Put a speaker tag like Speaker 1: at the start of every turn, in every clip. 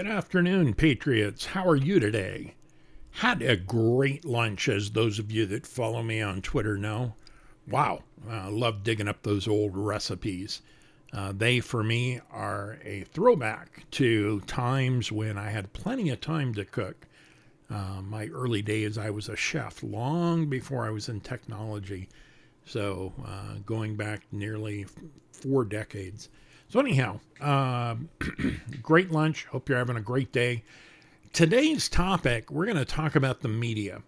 Speaker 1: Good afternoon, Patriots. How are you today? Had a great lunch, as those of you that follow me on Twitter know. Wow, I love digging up those old recipes. They, for me, are a throwback to times when I had plenty of time to cook. My early days, I was a chef long before I was in technology. So going back nearly 4 decades. So anyhow, great lunch. Hope you're having a great day. Today's topic, we're going to talk about the media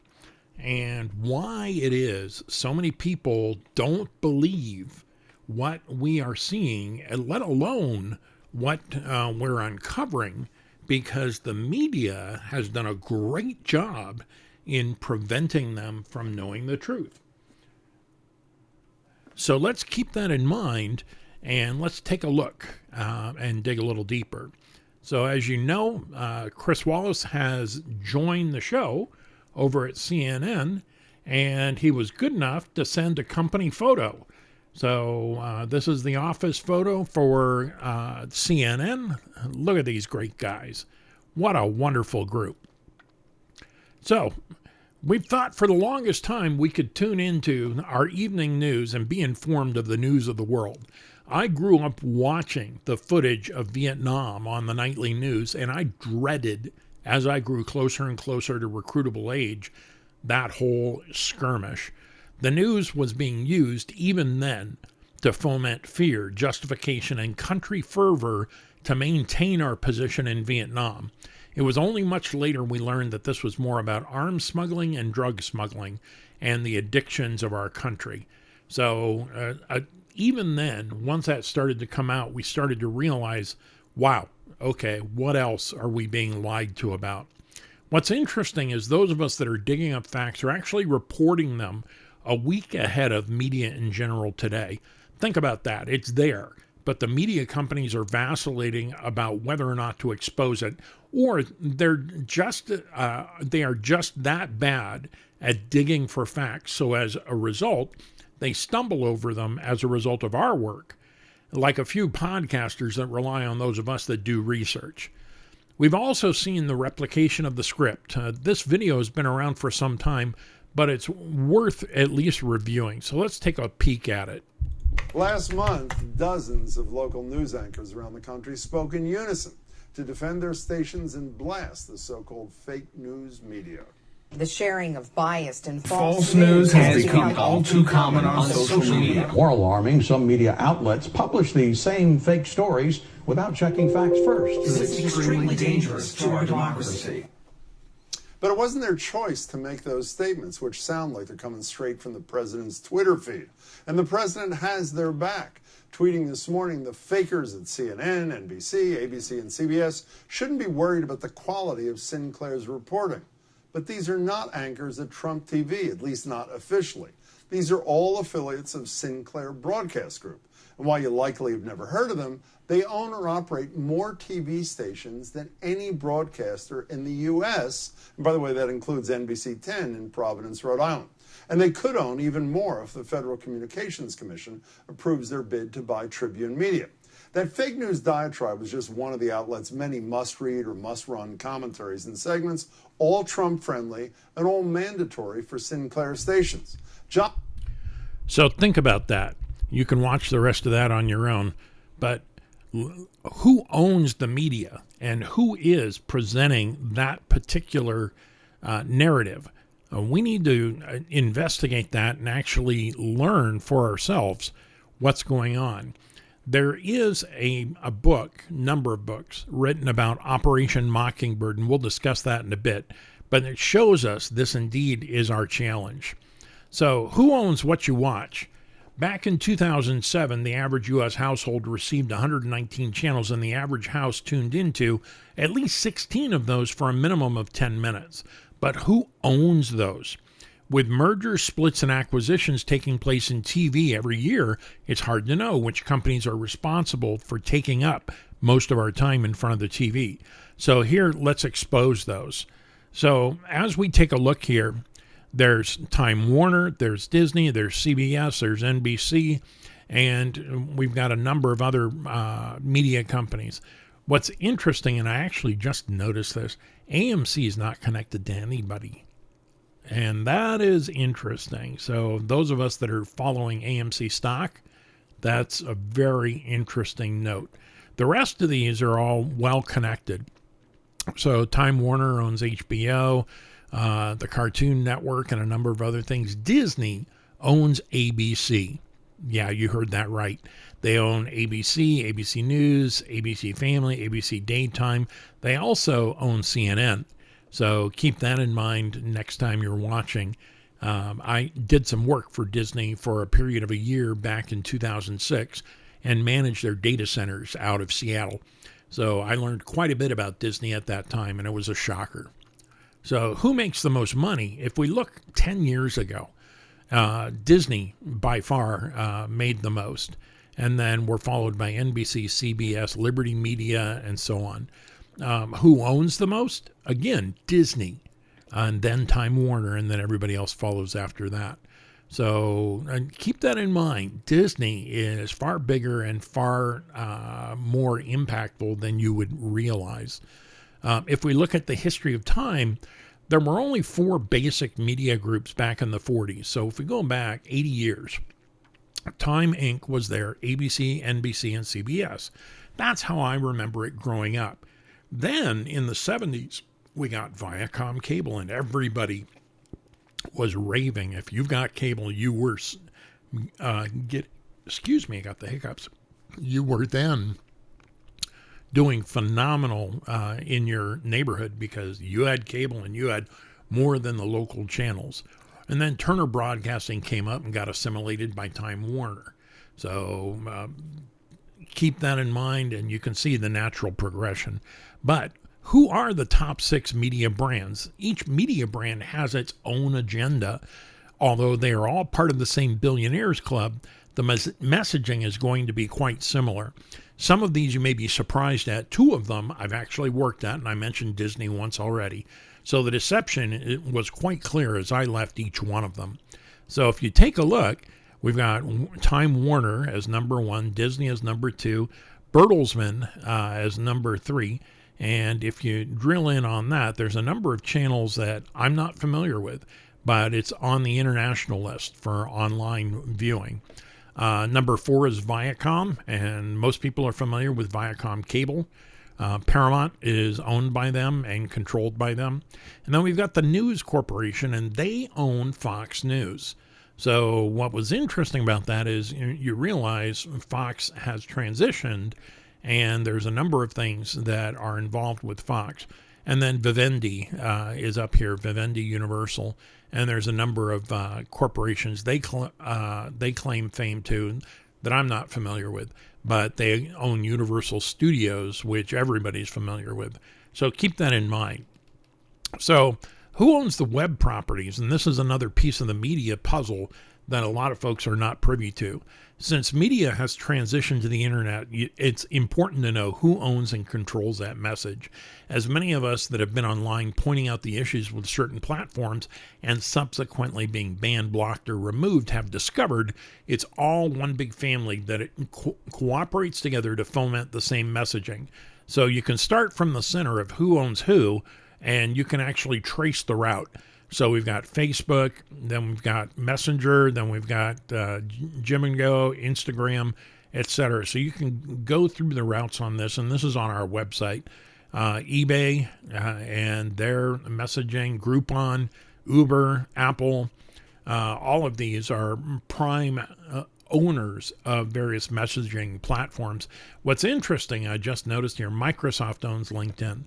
Speaker 1: and why it is so many people don't believe what we are seeing, let alone what we're uncovering, because the media has done a great job in preventing them from knowing the truth. So let's keep that in mind, and let's take a look and dig a little deeper. So as you know, Chris Wallace has joined the show over at CNN, and he was good enough to send a company photo. So this is the office photo for CNN. Look at these great guys. What a wonderful group. So we've thought for the longest time we could tune into our evening news and be informed of the news of the world. I grew up watching the footage of Vietnam on the nightly news, and I dreaded, as I grew closer and closer to recruitable age, that whole skirmish. The news was being used even then to foment fear, justification, and country fervor to maintain our position in Vietnam. It was only much later we learned that this was more about arms smuggling and drug smuggling and the addictions of our country. So even then, once that started to come out, we started to realize, wow, okay, what else are we being lied to about? What's interesting is those of us that are digging up facts are actually reporting them a week ahead of media in general today. Think about that. It's there. But the media companies are vacillating about whether or not to expose it, or they are just that bad at digging for facts. So as a result, they stumble over them as a result of our work, like a few podcasters that rely on those of us that do research. We've also seen the replication of the script. This video has been around for some time, but it's worth at least reviewing. So let's take a peek at it.
Speaker 2: Last month, dozens of local news anchors around the country spoke in unison to defend their stations and blast the so-called fake news media.
Speaker 3: The sharing of biased and
Speaker 4: false news has become all too common on social media.
Speaker 5: More alarming, some media outlets publish these same fake stories without checking facts first.
Speaker 4: This is extremely dangerous to our democracy.
Speaker 2: But it wasn't their choice to make those statements, which sound like they're coming straight from the president's Twitter feed. And the president has their back. Tweeting this morning, the fakers at CNN, NBC, ABC, and CBS shouldn't be worried about the quality of Sinclair's reporting. But these are not anchors at Trump TV, at least not officially. These are all affiliates of Sinclair Broadcast Group. And while you likely have never heard of them, they own or operate more TV stations than any broadcaster in the U.S. And by the way, that includes NBC 10 in Providence, Rhode Island. And they could own even more if the Federal Communications Commission approves their bid to buy Tribune Media. That fake news diatribe was just one of the outlet's many must-read or must-run commentaries and segments, all Trump-friendly and all mandatory for Sinclair stations.
Speaker 1: So think about that. You can watch the rest of that on your own. But who owns the media and who is presenting that particular narrative? We need to investigate that and actually learn for ourselves what's going on. There is a number of books written about Operation Mockingbird, and we'll discuss that in a bit. But it shows us this indeed is our challenge. So who owns what you watch? Back in 2007, the average U.S. household received 119 channels, and the average house tuned into at least 16 of those for a minimum of 10 minutes. But who owns those? With mergers, splits, and acquisitions taking place in TV every year, it's hard to know which companies are responsible for taking up most of our time in front of the TV. So here, let's expose those. So as we take a look here, there's Time Warner, there's Disney, there's CBS, there's NBC, and we've got a number of other media companies. What's interesting, and I actually just noticed this, AMC is not connected to anybody. And that is interesting. So those of us that are following AMC stock, that's a very interesting note. The rest of these are all well connected. So Time Warner owns HBO, the Cartoon Network, and a number of other things. Disney owns ABC. Yeah, you heard that right. They own ABC, ABC News, ABC Family, ABC Daytime. They also own CNN. So keep that in mind next time you're watching. I did some work for Disney for a period of a year back in 2006 and managed their data centers out of Seattle. So I learned quite a bit about Disney at that time, and it was a shocker. So who makes the most money? If we look 10 years ago, Disney by far made the most. And then we're followed by NBC, CBS, Liberty Media, and so on. Who owns the most? Again, Disney, and then Time Warner, and then everybody else follows after that. So keep that in mind. Disney is far bigger and far more impactful than you would realize. If we look at the history of Time, there were only 4 basic media groups back in the 40s. So if we go back 80 years, Time Inc. was there, ABC, NBC, and CBS. That's how I remember it growing up. Then in the 70s, we got Viacom cable, and everybody was raving. If you've got cable, you were I got the hiccups. You were then doing phenomenal in your neighborhood because you had cable and you had more than the local channels. And then Turner Broadcasting came up and got assimilated by Time Warner. So keep that in mind, and you can see the natural progression. But who are the top 6 media brands? Each media brand has its own agenda. Although they are all part of the same billionaires club, the messaging is going to be quite similar. Some of these you may be surprised at. 2 of them I've actually worked at, and I mentioned Disney once already. So the deception, it was quite clear as I left each one of them. So if you take a look, we've got Time Warner as number 1, Disney as number 2, Bertelsmann as number 3. And if you drill in on that, there's a number of channels that I'm not familiar with, but it's on the international list for online viewing. Number 4 is Viacom, and most people are familiar with Viacom Cable. Paramount is owned by them and controlled by them. And then we've got the News Corporation, and they own Fox News. So what was interesting about that is you realize Fox has transitioned, and there's a number of things that are involved with Fox. And then Vivendi is up here, Vivendi Universal, and there's a number of corporations they claim fame to that I'm not familiar with, but they own Universal Studios, which everybody's familiar with. So keep that in mind. So who owns the web properties? And this is another piece of the media puzzle that a lot of folks are not privy to. Since media has transitioned to the internet, it's important to know who owns and controls that message. As many of us that have been online pointing out the issues with certain platforms and subsequently being banned, blocked, or removed have discovered, it's all one big family that it cooperates together to foment the same messaging. So you can start from the center of who owns who, and you can actually trace the route. So we've got Facebook, then we've got Messenger, then we've got Jim and Go, Instagram, etc. So you can go through the routes on this, and this is on our website. eBay and their messaging, Groupon, Uber, Apple, all of these are prime owners of various messaging platforms. What's interesting, I just noticed here, Microsoft owns LinkedIn.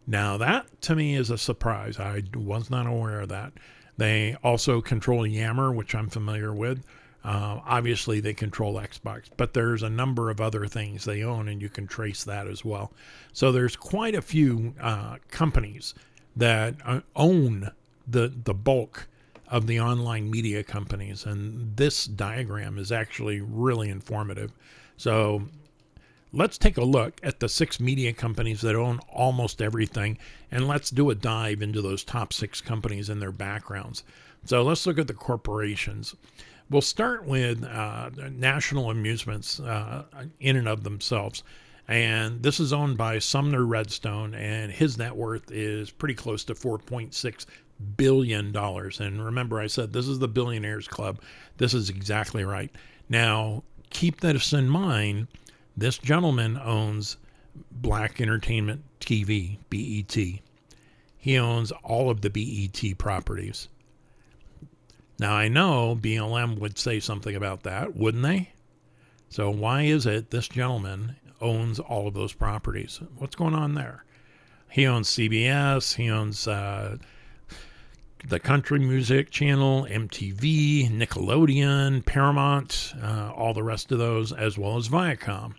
Speaker 1: Now that to me is a surprise. I was not aware of that. They also control Yammer, which I'm familiar with. Obviously they control Xbox, but there's a number of other things they own, and you can trace that as well. So there's quite a few companies that own the bulk of the online media companies, and this diagram is actually really informative. So let's take a look at the 6 media companies that own almost everything, and let's do a dive into those top 6 companies and their backgrounds. So let's look at the corporations. We'll start with National Amusements in and of themselves. And this is owned by Sumner Redstone, and his net worth is pretty close to $4.6 billion. And remember, I said this is the Billionaires Club. This is exactly right. Now, keep this in mind. This gentleman owns Black Entertainment TV, BET. He owns all of the BET properties. Now, I know BLM would say something about that, wouldn't they? So why is it this gentleman owns all of those properties? What's going on there? He owns CBS. He owns the Country Music Channel, MTV, Nickelodeon, Paramount, all the rest of those, as well as Viacom.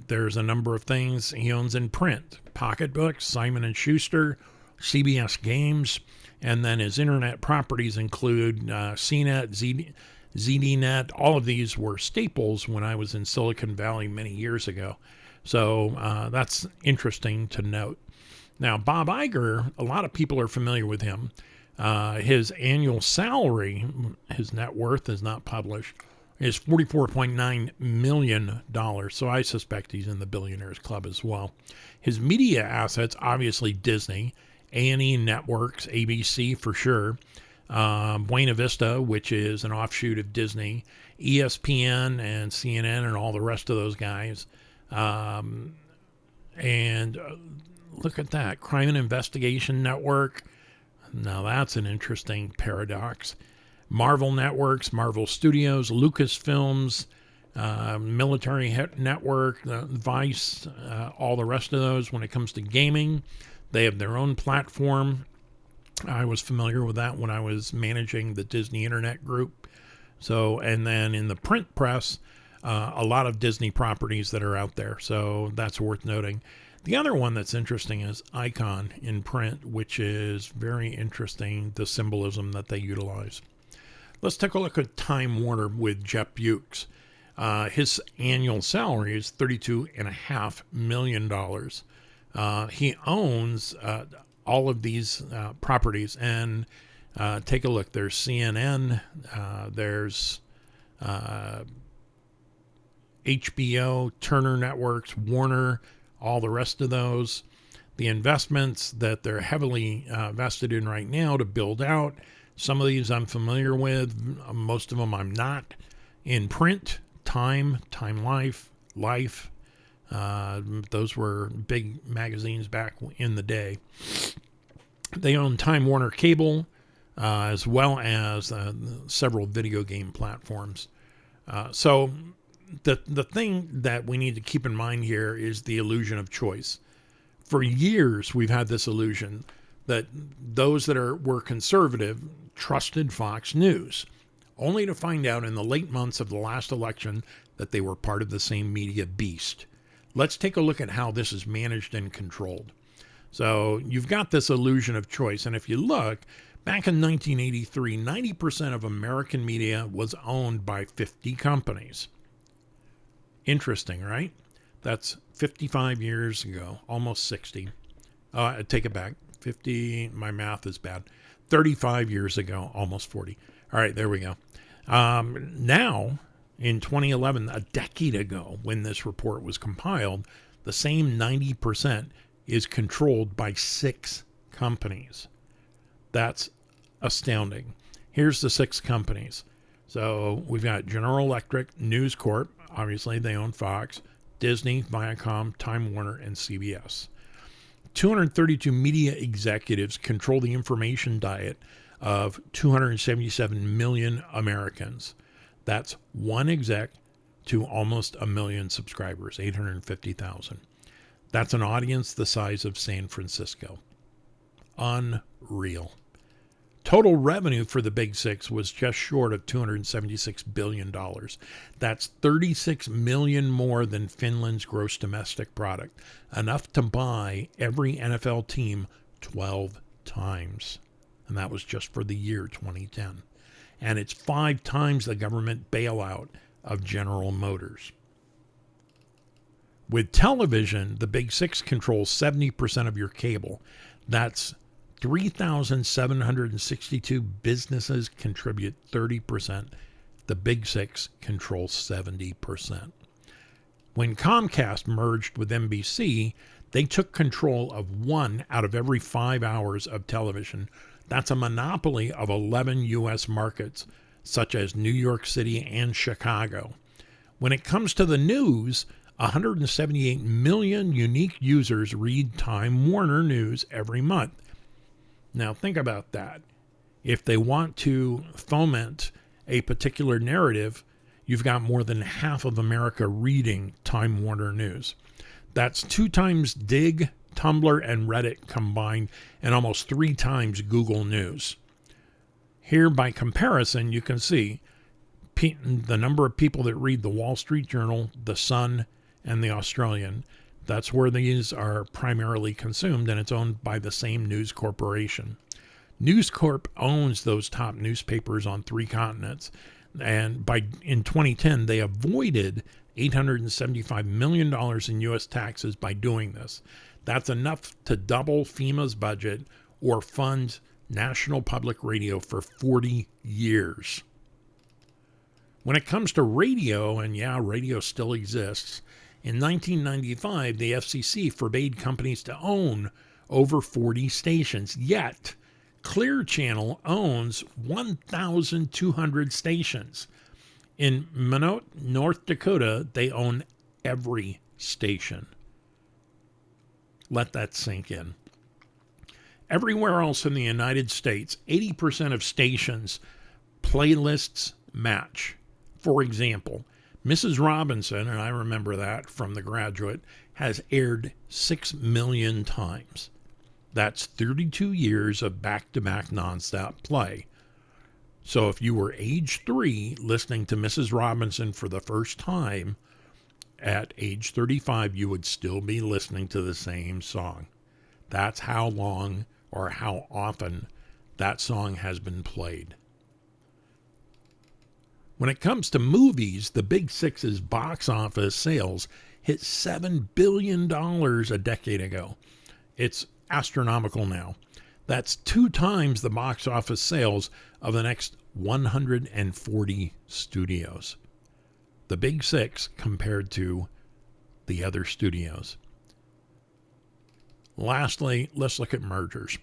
Speaker 1: There's a number of things he owns in print: Pocketbooks, Simon & Schuster, CBS Games, and then his internet properties include CNET, ZDNet. All of these were staples when I was in Silicon Valley many years ago. So that's interesting to note. Now, Bob Iger, a lot of people are familiar with him. His annual salary, his net worth is not published, is $44.9 million. So I suspect he's in the Billionaires Club as well. His media assets, obviously Disney, A&E Networks, ABC for sure, Buena Vista, which is an offshoot of Disney, ESPN and CNN and all the rest of those guys. And look at that, Crime and Investigation Network. Now that's an interesting paradox. Marvel Networks, Marvel Studios, Lucasfilms, Military Network, Vice, all the rest of those. When it comes to gaming, they have their own platform. I was familiar with that when I was managing the Disney Internet Group. So, and then in the print press, a lot of Disney properties that are out there. So that's worth noting. The other one that's interesting is Icon in print, which is very interesting, the symbolism that they utilize. Let's take a look at Time Warner with Jeff Bukes. His annual salary is $32.5 million. He owns all of these properties. And take a look. There's CNN. There's HBO, Turner Networks, Warner, all the rest of those. The investments that they're heavily vested in right now to build out. Some of these I'm familiar with. Most of them I'm not. In print, Time Life, those were big magazines back in the day. They own Time Warner Cable, as well as several video game platforms. So the thing that we need to keep in mind here is the illusion of choice. For years, we've had this illusion that those that were conservative trusted Fox News, only to find out in the late months of the last election that they were part of the same media beast. Let's take a look at how this is managed and controlled. So you've got this illusion of choice. And if you look, back in 1983, 90% of American media was owned by 50 companies. Interesting, right? That's 55 years ago, almost 60. I take it back. 50, my math is bad. 35 years ago, almost 40. All right, there we go. Now, in 2011, a decade ago, when this report was compiled, the same 90% is controlled by 6 companies. That's astounding. Here's the 6 companies. So we've got General Electric, News Corp, obviously they own Fox, Disney, Viacom, Time Warner, and CBS. 232 media executives control the information diet of 277 million Americans. That's one exec to almost a million subscribers, 850,000. That's an audience the size of San Francisco. Unreal. Total revenue for the Big Six was just short of $276 billion. That's 36 million more than Finland's gross domestic product, enough to buy every NFL team 12 times. And that was just for the year 2010. And it's 5 times the government bailout of General Motors. With television, the Big Six controls 70% of your cable. That's 3,762 businesses contribute 30%. The Big Six controls 70%. When Comcast merged with NBC, they took control of 1 out of every 5 hours of television. That's a monopoly of 11 U.S. markets, such as New York City and Chicago. When it comes to the news, 178 million unique users read Time Warner News every month. Now think about that. If they want to foment a particular narrative, you've got more than half of America reading Time Warner News. That's 2 times Dig, Tumblr, and Reddit combined, and almost 3 times Google News. Here, by comparison, you can see the number of people that read the Wall Street Journal, the Sun, and the Australian. That's where these are primarily consumed, and it's owned by the same news corporation. News Corp owns those top newspapers on 3 continents, and in 2010, they avoided $875 million in U.S. taxes by doing this. That's enough to double FEMA's budget or fund National Public Radio for 40 years. When it comes to radio, and yeah, radio still exists, in 1995, the FCC forbade companies to own over 40 stations, yet Clear Channel owns 1,200 stations. In Minot, North Dakota, they own every station. Let that sink in. Everywhere else in the United States, 80% of stations' playlists match. For example, Mrs. Robinson, and I remember that from The Graduate, has aired 6 million times. That's 32 years of back-to-back nonstop play. So if you were age 3 listening to Mrs. Robinson for the first time, at age 35, you would still be listening to the same song. That's how long or how often that song has been played. When it comes to movies, the Big Six's box office sales hit $7 billion a decade ago. It's astronomical now. That's 2 times the box office sales of the next 140 studios. The Big Six compared to the other studios. Lastly, let's look at mergers.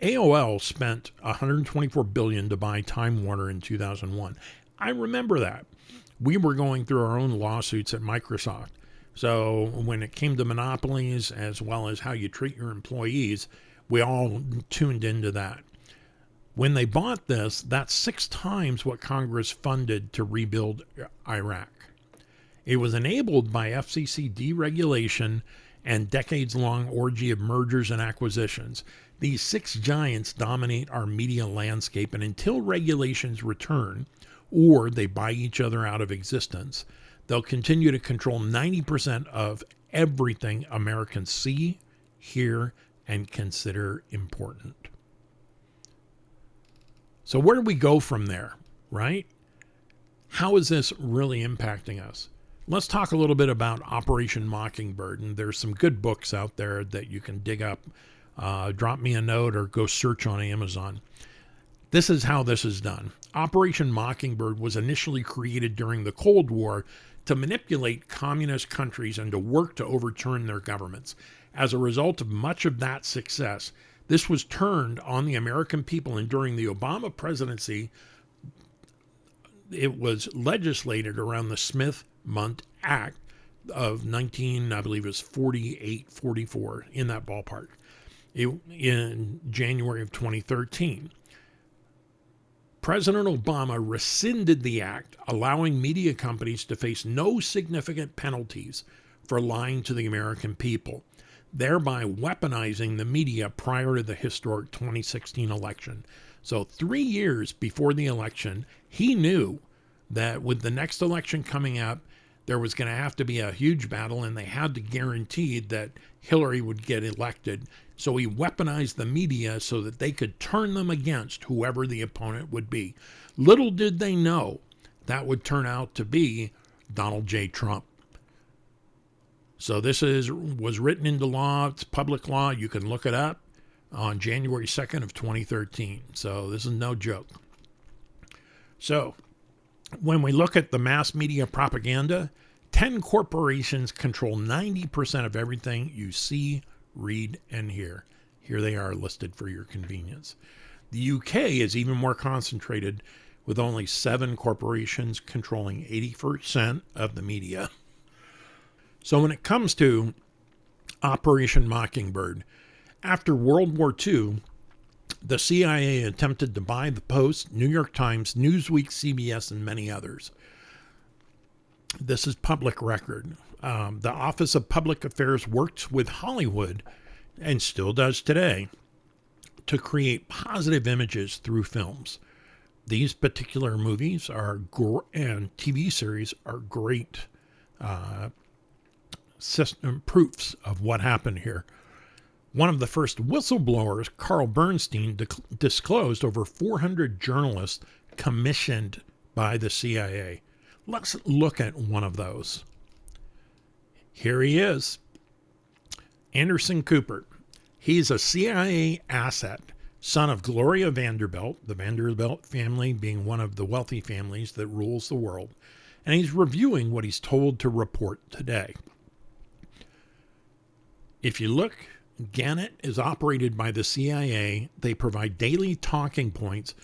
Speaker 1: AOL spent $124 billion to buy Time Warner in 2001. I remember that. We were going through our own lawsuits at Microsoft. So when it came to monopolies as well as how you treat your employees, we all tuned into that. When they bought this, that's 6 times what Congress funded to rebuild Iraq. It was enabled by FCC deregulation and decades-long orgy of mergers and acquisitions. These 6 giants dominate our media landscape, and until regulations return, or they buy each other out of existence, they'll continue to control 90% of everything Americans see, hear, and consider important. So where do we go from there, right? How is this really impacting us? Let's talk a little bit about Operation Mockingbird, and there's some good books out there that you can dig up. Drop me a note or go search on Amazon. This is how this is done. Operation Mockingbird was initially created during the Cold War to manipulate communist countries and to work to overturn their governments. As a result of much of that success, this was turned on the American people, and during the Obama presidency, it was legislated around the Smith-Mundt Act of 48, 44, in that ballpark, in January of 2013. President Obama rescinded the act, allowing media companies to face no significant penalties for lying to the American people, thereby weaponizing the media prior to the historic 2016 election. So 3 years before the election, he knew that with the next election coming up, there was going to have to be a huge battle, and they had to guarantee that Hillary would get elected. So he weaponized the media so that they could turn them against whoever the opponent would be. Little did they know that would turn out to be Donald J. Trump. So this was written into law. It's public law. You can look it up on January 2nd of 2013. So this is no joke. So when we look at the mass media propaganda, 10 corporations control 90% of everything you see, read, and hear. Here they are listed for your convenience. The UK is even more concentrated, with only 7 corporations controlling 80% of the media. So when it comes to Operation Mockingbird, after World War II, the CIA attempted to buy the Post, New York Times, Newsweek, CBS, and many others. This is public record. The Office of Public Affairs worked with Hollywood, and still does today, to create positive images through films. These particular movies and TV series are great proofs of what happened here. One of the first whistleblowers, Carl Bernstein, disclosed over 400 journalists commissioned by the CIA. Let's look at one of those. Here he is, Anderson Cooper. He's a CIA asset, son of Gloria Vanderbilt, the Vanderbilt family being one of the wealthy families that rules the world, and he's reviewing what he's told to report today. If you look, Gannett is operated by the CIA. They provide daily talking points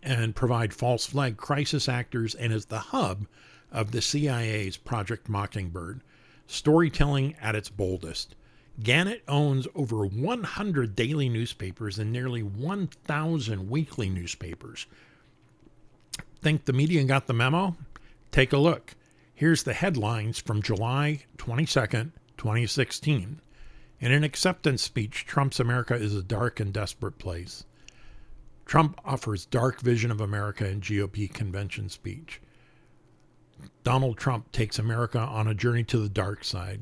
Speaker 1: and provide false flag crisis actors, and is the hub of the CIA's Project Mockingbird. Storytelling at its boldest. Gannett owns over 100 daily newspapers and nearly 1,000 weekly newspapers. Think the media got the memo? Take a look. Here's the headlines from July 22nd, 2016. In an acceptance speech, Trump's America is a dark and desperate place. Trump offers dark vision of America in GOP convention speech. Donald Trump takes America on a journey to the dark side.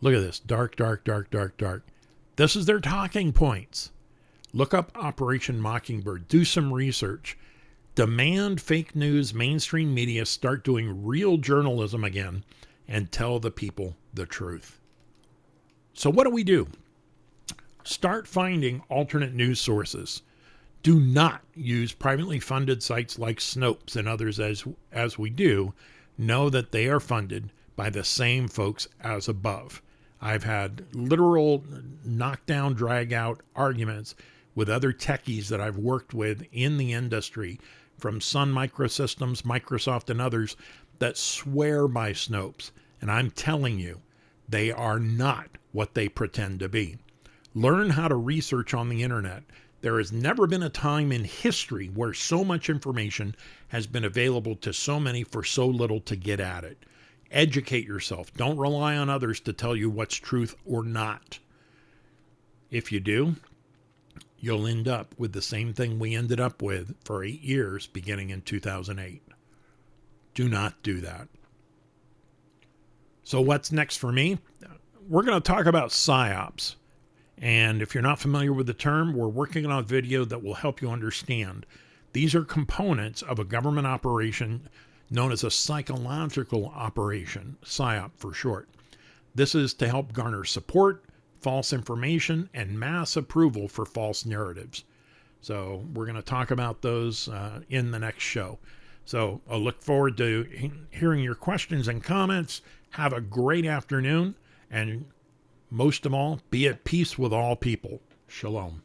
Speaker 1: Look at this. Dark, dark, dark, dark, dark. This is their talking points. Look up Operation Mockingbird. Do some research. Demand fake news, mainstream media start doing real journalism again and tell the people the truth. So what do? Start finding alternate news sources. Do not use privately funded sites like Snopes and others as we do. Know that they are funded by the same folks as above. I've had literal knockdown, drag out arguments with other techies that I've worked with in the industry, from Sun Microsystems, Microsoft, and others, that swear by Snopes. And I'm telling you, they are not what they pretend to be. Learn how to research on the internet. There has never been a time in history where so much information has been available to so many for so little to get at it. Educate yourself. Don't rely on others to tell you what's truth or not. If you do, you'll end up with the same thing we ended up with for 8 years beginning in 2008. Do not do that. So what's next for me? We're going to talk about PSYOPs. And if you're not familiar with the term, we're working on a video that will help you understand. These are components of a government operation known as a psychological operation, PSYOP for short. This is to help garner support, false information, and mass approval for false narratives. So we're going to talk about those in the next show. So I look forward to hearing your questions and comments. Have a great afternoon, and most of all, be at peace with all people. Shalom.